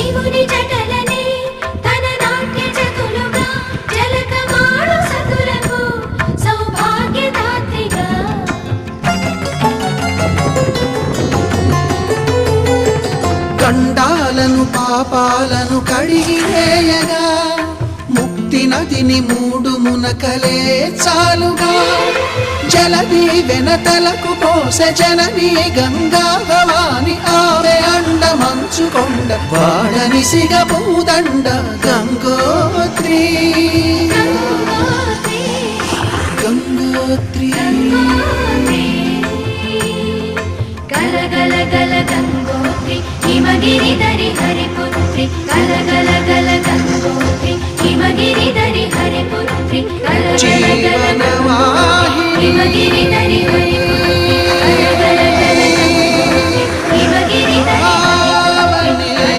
శివుని జటలనే తన నాట్య చతులుగా జలకమాడు సతులకు సౌభాగ్యదాత్రిగా గండాలను పాపాలను కడిగివేయగా ముక్తి నదిని మూడు మునకలే చాలుగా జలది వెనతలకు పోసె జనని గంగా భవాని ఆమె అండ మంచుకొండ వాడని సిగ పూదండ గంగోత్రి గంగోత్రి గల గల గల గంగోత్రి హిమగిరి దరి